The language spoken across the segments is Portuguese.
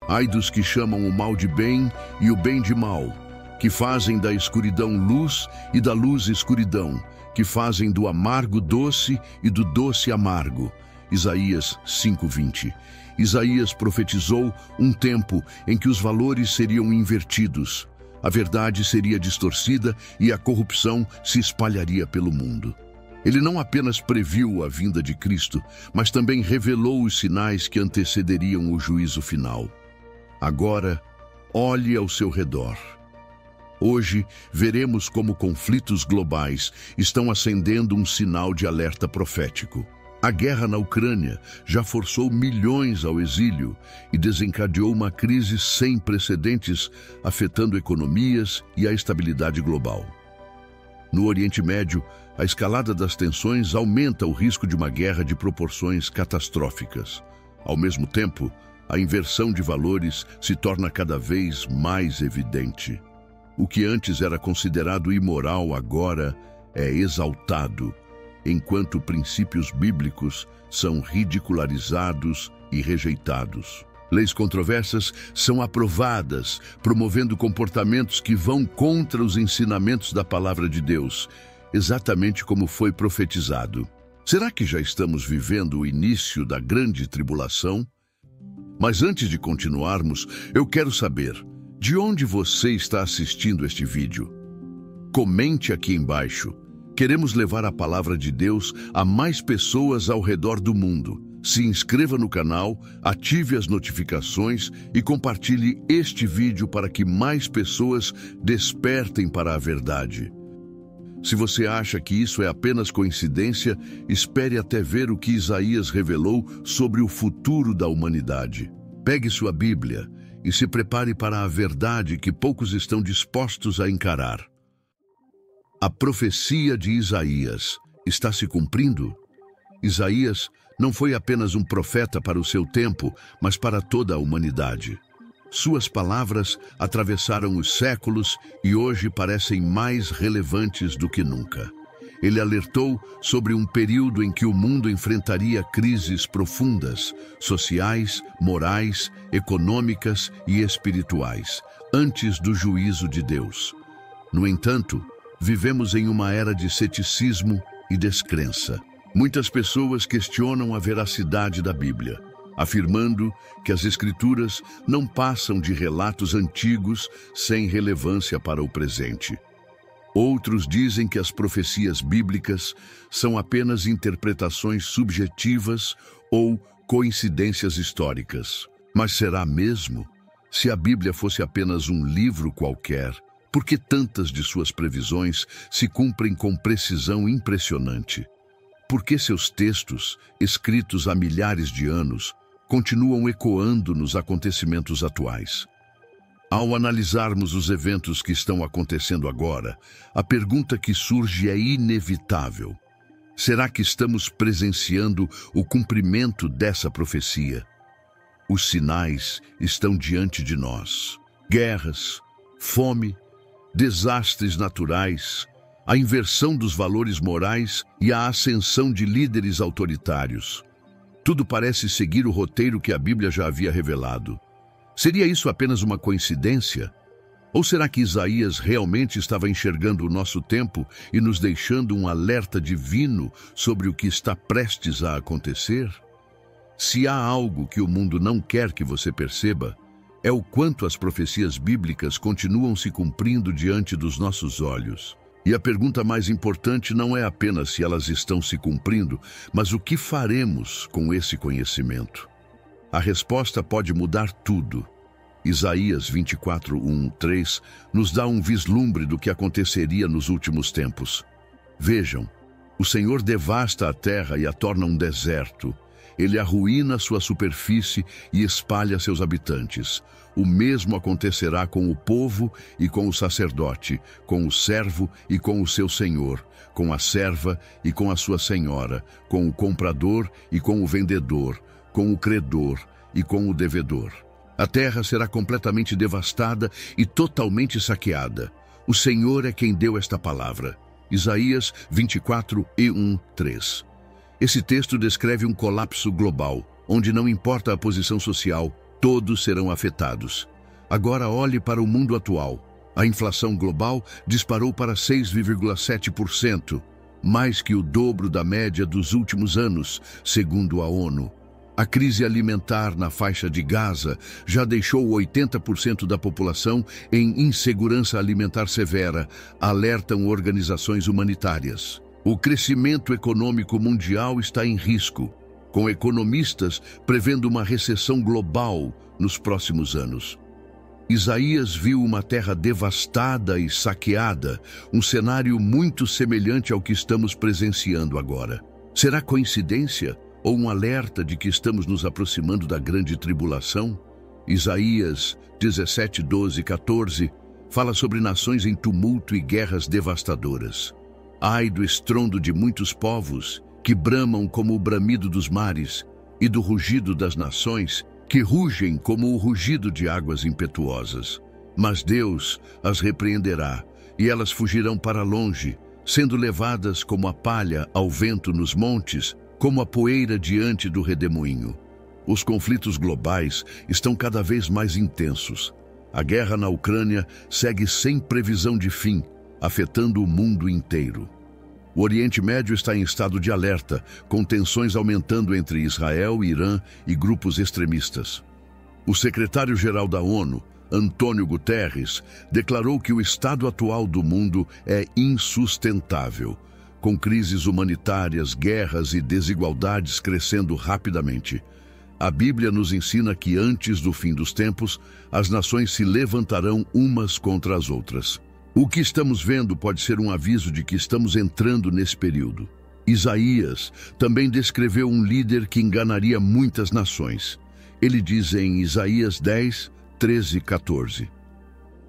Ai dos que chamam o mal de bem e o bem de mal, que fazem da escuridão luz e da luz escuridão, que fazem do amargo doce e do doce amargo. Isaías 5:20. Isaías profetizou um tempo em que os valores seriam invertidos, a verdade seria distorcida e a corrupção se espalharia pelo mundo. Ele não apenas previu a vinda de Cristo, mas também revelou os sinais que antecederiam o juízo final. Agora, olhe ao seu redor. Hoje, veremos como conflitos globais estão acendendo um sinal de alerta profético. A guerra na Ucrânia já forçou milhões ao exílio e desencadeou uma crise sem precedentes, afetando economias e a estabilidade global. No Oriente Médio, a escalada das tensões aumenta o risco de uma guerra de proporções catastróficas. Ao mesmo tempo, a inversão de valores se torna cada vez mais evidente. O que antes era considerado imoral agora é exaltado, enquanto princípios bíblicos são ridicularizados e rejeitados. Leis controversas são aprovadas, promovendo comportamentos que vão contra os ensinamentos da palavra de Deus, exatamente como foi profetizado. Será que já estamos vivendo o início da grande tribulação? Mas antes de continuarmos, eu quero saber, de onde você está assistindo este vídeo? Comente aqui embaixo. Queremos levar a palavra de Deus a mais pessoas ao redor do mundo. Se inscreva no canal, ative as notificações e compartilhe este vídeo para que mais pessoas despertem para a verdade. Se você acha que isso é apenas coincidência, espere até ver o que Isaías revelou sobre o futuro da humanidade. Pegue sua Bíblia e se prepare para a verdade que poucos estão dispostos a encarar. A profecia de Isaías está se cumprindo? Isaías não foi apenas um profeta para o seu tempo, mas para toda a humanidade. Suas palavras atravessaram os séculos e hoje parecem mais relevantes do que nunca. Ele alertou sobre um período em que o mundo enfrentaria crises profundas, sociais, morais, econômicas e espirituais, antes do juízo de Deus. No entanto, vivemos em uma era de ceticismo e descrença. Muitas pessoas questionam a veracidade da Bíblia, afirmando que as Escrituras não passam de relatos antigos sem relevância para o presente. Outros dizem que as profecias bíblicas são apenas interpretações subjetivas ou coincidências históricas. Mas será mesmo? Se a Bíblia fosse apenas um livro qualquer, por que tantas de suas previsões se cumprem com precisão impressionante? Por que seus textos, escritos há milhares de anos, continuam ecoando nos acontecimentos atuais? Ao analisarmos os eventos que estão acontecendo agora, a pergunta que surge é inevitável. Será que estamos presenciando o cumprimento dessa profecia? Os sinais estão diante de nós. Guerras, fome, desastres naturais, a inversão dos valores morais e a ascensão de líderes autoritários. Tudo parece seguir o roteiro que a Bíblia já havia revelado. Seria isso apenas uma coincidência? Ou será que Isaías realmente estava enxergando o nosso tempo e nos deixando um alerta divino sobre o que está prestes a acontecer? Se há algo que o mundo não quer que você perceba, é o quanto as profecias bíblicas continuam se cumprindo diante dos nossos olhos. E a pergunta mais importante não é apenas se elas estão se cumprindo, mas o que faremos com esse conhecimento? A resposta pode mudar tudo. Isaías 24:1-3 nos dá um vislumbre do que aconteceria nos últimos tempos. Vejam, o Senhor devasta a terra e a torna um deserto. Ele arruína sua superfície e espalha seus habitantes. O mesmo acontecerá com o povo e com o sacerdote, com o servo e com o seu senhor, com a serva e com a sua senhora, com o comprador e com o vendedor, com o credor e com o devedor. A terra será completamente devastada e totalmente saqueada. O Senhor é quem deu esta palavra. Isaías 24:1-3. Esse texto descreve um colapso global, onde não importa a posição social, Todos serão afetados. Agora olhe para o mundo atual. A inflação global disparou para 6,7%, mais que o dobro da média dos últimos anos, segundo a ONU. A crise alimentar na faixa de Gaza já deixou 80% da população em insegurança alimentar severa, alertam organizações humanitárias. O crescimento econômico mundial está em risco, com economistas prevendo uma recessão global nos próximos anos. Isaías viu uma terra devastada e saqueada, um cenário muito semelhante ao que estamos presenciando agora. Será coincidência ou um alerta de que estamos nos aproximando da grande tribulação? Isaías 17, 12 e 14 fala sobre nações em tumulto e guerras devastadoras. Ai do estrondo de muitos povos, que bramam como o bramido dos mares, e do rugido das nações, que rugem como o rugido de águas impetuosas. Mas Deus as repreenderá, e elas fugirão para longe, sendo levadas como a palha ao vento nos montes, como a poeira diante do redemoinho. Os conflitos globais estão cada vez mais intensos. A guerra na Ucrânia segue sem previsão de fim, afetando o mundo inteiro. O Oriente Médio está em estado de alerta, com tensões aumentando entre Israel, Irã e grupos extremistas. O secretário-geral da ONU, Antônio Guterres, declarou que o estado atual do mundo é insustentável, com crises humanitárias, guerras e desigualdades crescendo rapidamente. A Bíblia nos ensina que antes do fim dos tempos, as nações se levantarão umas contra as outras. O que estamos vendo pode ser um aviso de que estamos entrando nesse período. Isaías também descreveu um líder que enganaria muitas nações. Ele diz em Isaías 10, 13 e 14: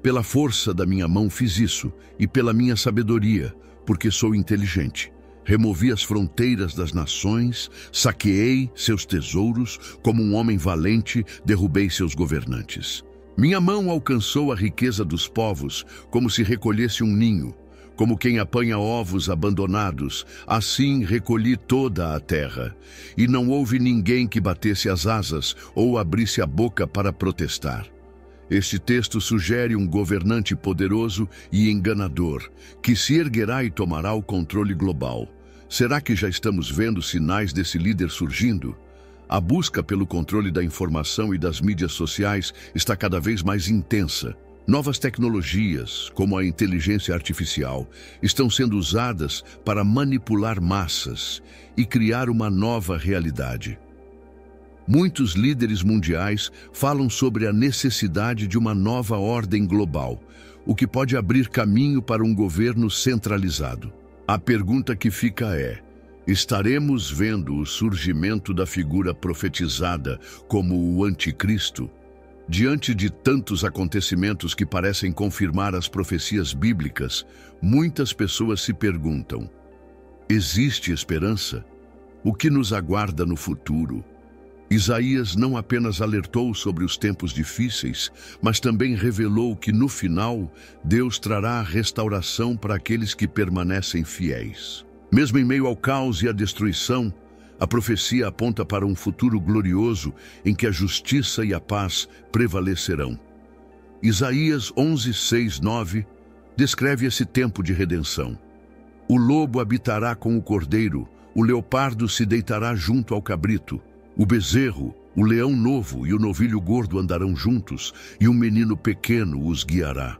Pela força da minha mão fiz isso, e pela minha sabedoria, porque sou inteligente. Removi as fronteiras das nações, saqueei seus tesouros, como um homem valente, derrubei seus governantes. Minha mão alcançou a riqueza dos povos, como se recolhesse um ninho, como quem apanha ovos abandonados, assim recolhi toda a terra. E não houve ninguém que batesse as asas ou abrisse a boca para protestar. Este texto sugere um governante poderoso e enganador, que se erguerá e tomará o controle global. Será que já estamos vendo sinais desse líder surgindo? A busca pelo controle da informação e das mídias sociais está cada vez mais intensa. Novas tecnologias, como a inteligência artificial, estão sendo usadas para manipular massas e criar uma nova realidade. Muitos líderes mundiais falam sobre a necessidade de uma nova ordem global, o que pode abrir caminho para um governo centralizado. A pergunta que fica é: estaremos vendo o surgimento da figura profetizada como o Anticristo? Diante de tantos acontecimentos que parecem confirmar as profecias bíblicas, muitas pessoas se perguntam: existe esperança? O que nos aguarda no futuro? Isaías não apenas alertou sobre os tempos difíceis, mas também revelou que no final Deus trará a restauração para aqueles que permanecem fiéis. Mesmo em meio ao caos e à destruição, a profecia aponta para um futuro glorioso em que a justiça e a paz prevalecerão. Isaías 11, 6, 9 descreve esse tempo de redenção. O lobo habitará com o cordeiro, o leopardo se deitará junto ao cabrito, o bezerro, o leão novo e o novilho gordo andarão juntos, e um menino pequeno os guiará.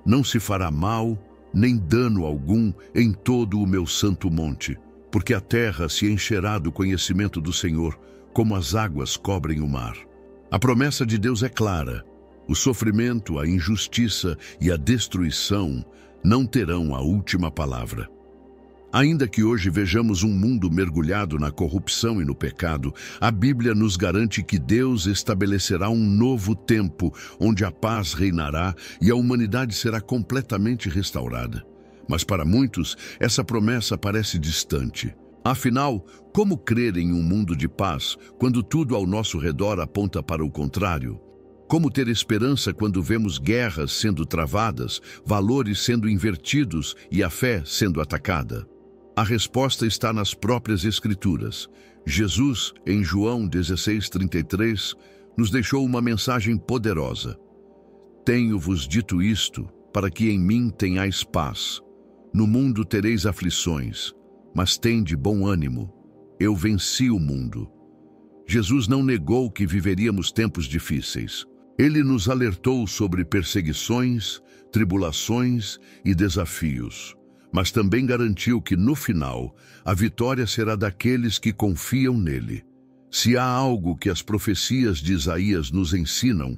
Não se fará mal, nem dano algum em todo o meu santo monte, porque a terra se encherá do conhecimento do Senhor, como as águas cobrem o mar. A promessa de Deus é clara: o sofrimento, a injustiça e a destruição não terão a última palavra. Ainda que hoje vejamos um mundo mergulhado na corrupção e no pecado, a Bíblia nos garante que Deus estabelecerá um novo tempo onde a paz reinará e a humanidade será completamente restaurada. Mas para muitos, essa promessa parece distante. Afinal, como crer em um mundo de paz quando tudo ao nosso redor aponta para o contrário? Como ter esperança quando vemos guerras sendo travadas, valores sendo invertidos e a fé sendo atacada? A resposta está nas próprias Escrituras. Jesus, em João 16:33, nos deixou uma mensagem poderosa. Tenho-vos dito isto, para que em mim tenhais paz. No mundo tereis aflições, mas tende bom ânimo. Eu venci o mundo. Jesus não negou que viveríamos tempos difíceis. Ele nos alertou sobre perseguições, tribulações e desafios, mas também garantiu que, no final, a vitória será daqueles que confiam nele. Se há algo que as profecias de Isaías nos ensinam,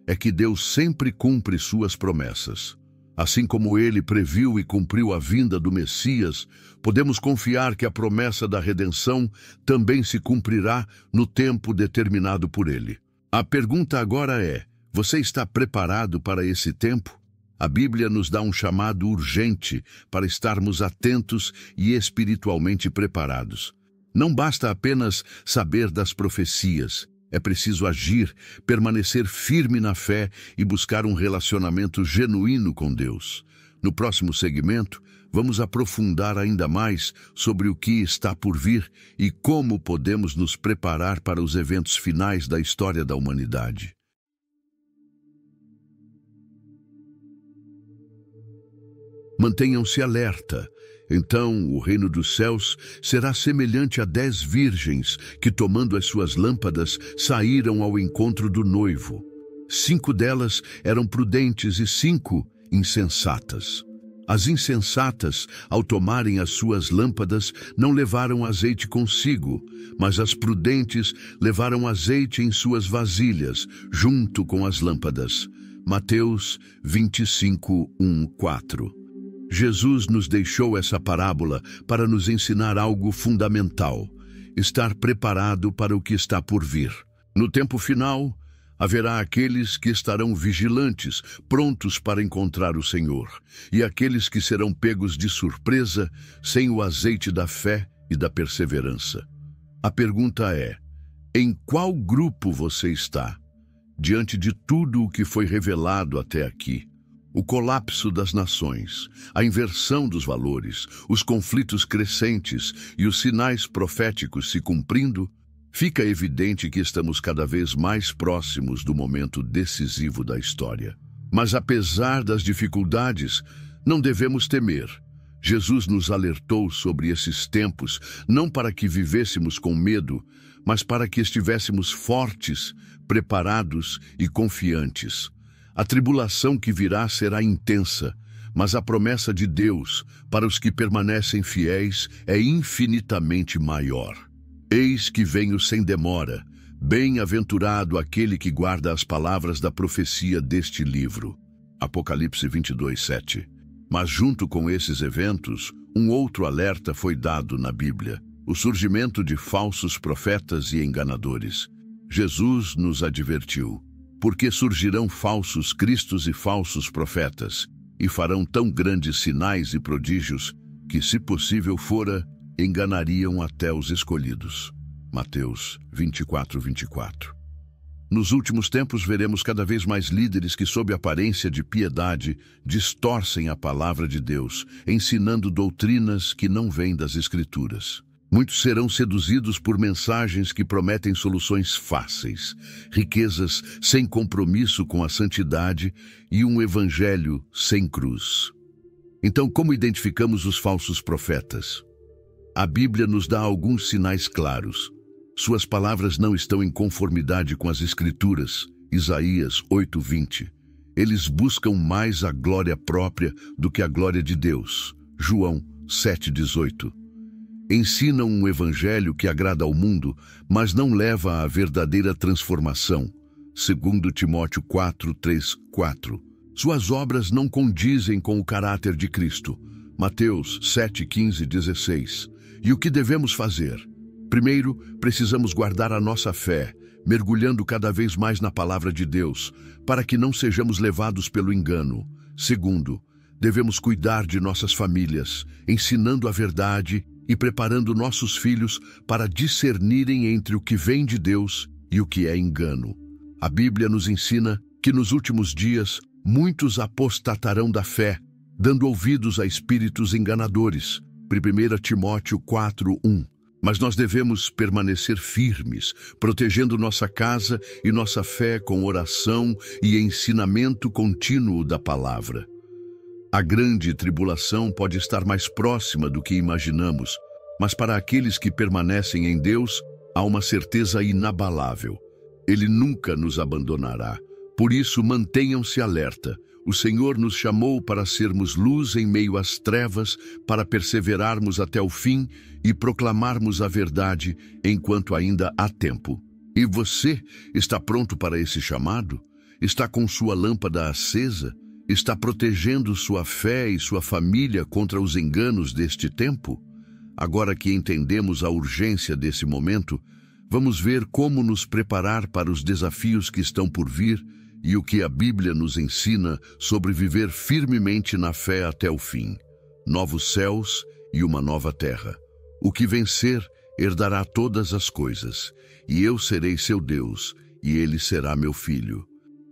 é que Deus sempre cumpre suas promessas. Assim como ele previu e cumpriu a vinda do Messias, podemos confiar que a promessa da redenção também se cumprirá no tempo determinado por ele. A pergunta agora é: você está preparado para esse tempo? A Bíblia nos dá um chamado urgente para estarmos atentos e espiritualmente preparados. Não basta apenas saber das profecias. É preciso agir, permanecer firme na fé e buscar um relacionamento genuíno com Deus. No próximo segmento, vamos aprofundar ainda mais sobre o que está por vir e como podemos nos preparar para os eventos finais da história da humanidade. Mantenham-se alerta. Então o reino dos céus será semelhante a 10 virgens que, tomando as suas lâmpadas, saíram ao encontro do noivo. 5 delas eram prudentes e 5 insensatas. As insensatas, ao tomarem as suas lâmpadas, não levaram azeite consigo, mas as prudentes levaram azeite em suas vasilhas, junto com as lâmpadas. Mateus 25, 1, 4. Jesus nos deixou essa parábola para nos ensinar algo fundamental: estar preparado para o que está por vir. No tempo final, haverá aqueles que estarão vigilantes, prontos para encontrar o Senhor, e aqueles que serão pegos de surpresa, sem o azeite da fé e da perseverança. A pergunta é: em qual grupo você está? Diante de tudo o que foi revelado até aqui, o colapso das nações, a inversão dos valores, os conflitos crescentes e os sinais proféticos se cumprindo, fica evidente que estamos cada vez mais próximos do momento decisivo da história. Mas apesar das dificuldades, não devemos temer. Jesus nos alertou sobre esses tempos, não para que vivêssemos com medo, mas para que estivéssemos fortes, preparados e confiantes. A tribulação que virá será intensa, mas a promessa de Deus para os que permanecem fiéis é infinitamente maior. Eis que venho sem demora. Bem-aventurado aquele que guarda as palavras da profecia deste livro. Apocalipse 22, 7. Mas junto com esses eventos, um outro alerta foi dado na Bíblia: o surgimento de falsos profetas e enganadores. Jesus nos advertiu: porque surgirão falsos cristos e falsos profetas, e farão tão grandes sinais e prodígios, que, se possível fora, enganariam até os escolhidos. Mateus 24, 24. Nos últimos tempos veremos cada vez mais líderes que, sob aparência de piedade, distorcem a palavra de Deus, ensinando doutrinas que não vêm das Escrituras. Muitos serão seduzidos por mensagens que prometem soluções fáceis, riquezas sem compromisso com a santidade e um evangelho sem cruz. Então, como identificamos os falsos profetas? A Bíblia nos dá alguns sinais claros. Suas palavras não estão em conformidade com as Escrituras. Isaías 8:20. Eles buscam mais a glória própria do que a glória de Deus. João 7:18. Ensinam um evangelho que agrada ao mundo, mas não leva à verdadeira transformação. 2 Timóteo 4, 3, 4. Suas obras não condizem com o caráter de Cristo. Mateus 7, 15, 16. E o que devemos fazer? Primeiro, precisamos guardar a nossa fé, mergulhando cada vez mais na palavra de Deus, para que não sejamos levados pelo engano. Segundo, devemos cuidar de nossas famílias, ensinando a verdade e preparando nossos filhos para discernirem entre o que vem de Deus e o que é engano. A Bíblia nos ensina que nos últimos dias muitos apostatarão da fé, dando ouvidos a espíritos enganadores. 1 Timóteo 4:1. Mas nós devemos permanecer firmes, protegendo nossa casa e nossa fé com oração e ensinamento contínuo da palavra. A grande tribulação pode estar mais próxima do que imaginamos, mas para aqueles que permanecem em Deus, há uma certeza inabalável. Ele nunca nos abandonará. Por isso, mantenham-se alerta. O Senhor nos chamou para sermos luz em meio às trevas, para perseverarmos até o fim e proclamarmos a verdade enquanto ainda há tempo. E você está pronto para esse chamado? Está com sua lâmpada acesa? Está protegendo sua fé e sua família contra os enganos deste tempo? Agora que entendemos a urgência desse momento, vamos ver como nos preparar para os desafios que estão por vir e o que a Bíblia nos ensina sobre viver firmemente na fé até o fim. Novos céus e uma nova terra. O que vencer herdará todas as coisas, e eu serei seu Deus, e ele será meu filho.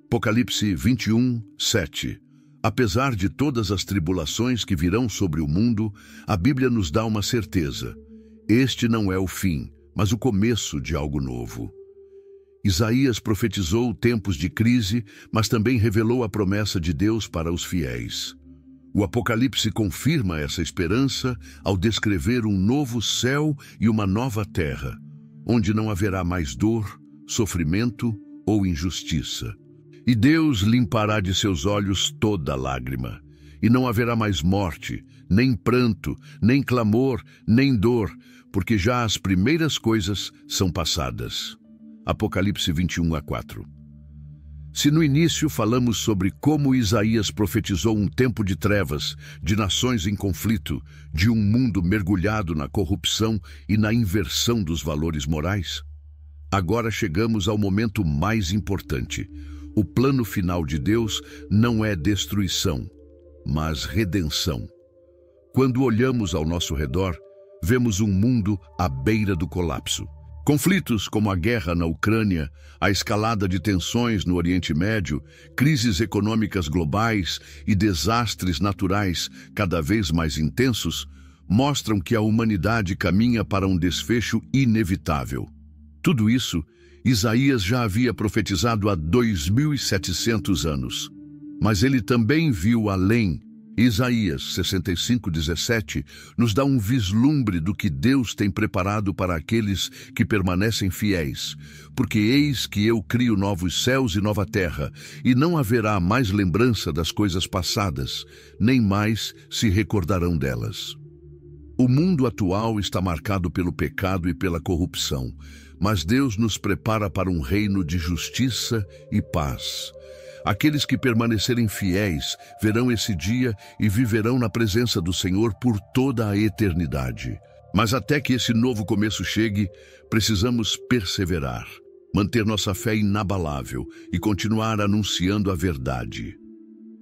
Apocalipse 21, 7. Apesar de todas as tribulações que virão sobre o mundo, a Bíblia nos dá uma certeza. Este não é o fim, mas o começo de algo novo. Isaías profetizou tempos de crise, mas também revelou a promessa de Deus para os fiéis. O Apocalipse confirma essa esperança ao descrever um novo céu e uma nova terra, onde não haverá mais dor, sofrimento ou injustiça. E Deus limpará de seus olhos toda lágrima, e não haverá mais morte, nem pranto, nem clamor, nem dor, porque já as primeiras coisas são passadas. Apocalipse 21:4. Se no início falamos sobre como Isaías profetizou um tempo de trevas, de nações em conflito, de um mundo mergulhado na corrupção e na inversão dos valores morais, agora chegamos ao momento mais importante. O plano final de Deus não é destruição, mas redenção. Quando olhamos ao nosso redor, vemos um mundo à beira do colapso. Conflitos como a guerra na Ucrânia, a escalada de tensões no Oriente Médio, crises econômicas globais e desastres naturais cada vez mais intensos mostram que a humanidade caminha para um desfecho inevitável. Tudo isso Isaías já havia profetizado há 2.700 anos. Mas ele também viu além. Isaías 65:17 nos dá um vislumbre do que Deus tem preparado para aqueles que permanecem fiéis. Porque eis que eu crio novos céus e nova terra, e não haverá mais lembrança das coisas passadas, nem mais se recordarão delas. O mundo atual está marcado pelo pecado e pela corrupção, mas Deus nos prepara para um reino de justiça e paz. Aqueles que permanecerem fiéis verão esse dia e viverão na presença do Senhor por toda a eternidade. Mas até que esse novo começo chegue, precisamos perseverar, manter nossa fé inabalável e continuar anunciando a verdade.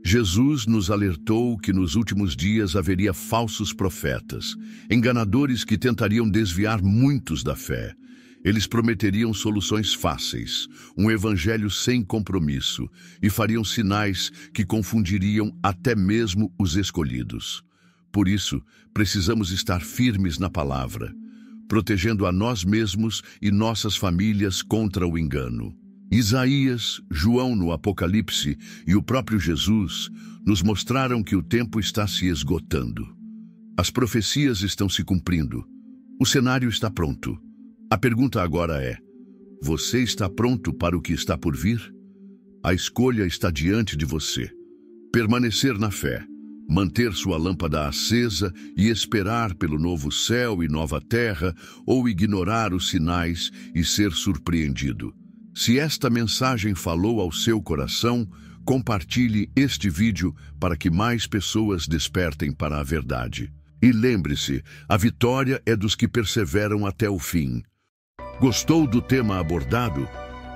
Jesus nos alertou que nos últimos dias haveria falsos profetas, enganadores que tentariam desviar muitos da fé. Eles prometeriam soluções fáceis, um evangelho sem compromisso, e fariam sinais que confundiriam até mesmo os escolhidos. Por isso, precisamos estar firmes na palavra, protegendo a nós mesmos e nossas famílias contra o engano. Isaías, João no Apocalipse e o próprio Jesus nos mostraram que o tempo está se esgotando. As profecias estão se cumprindo. O cenário está pronto. A pergunta agora é: você está pronto para o que está por vir? A escolha está diante de você. Permanecer na fé, manter sua lâmpada acesa e esperar pelo novo céu e nova terra, ou ignorar os sinais e ser surpreendido. Se esta mensagem falou ao seu coração, compartilhe este vídeo para que mais pessoas despertem para a verdade. E lembre-se, a vitória é dos que perseveram até o fim. Gostou do tema abordado?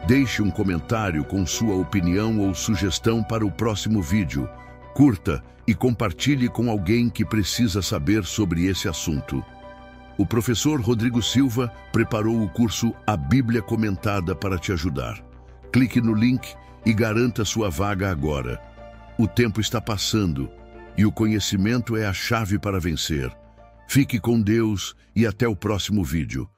Deixe um comentário com sua opinião ou sugestão para o próximo vídeo. Curta e compartilhe com alguém que precisa saber sobre esse assunto. O professor Rodrigo Silva preparou o curso A Bíblia Comentada para te ajudar. Clique no link e garanta sua vaga agora. O tempo está passando e o conhecimento é a chave para vencer. Fique com Deus e até o próximo vídeo.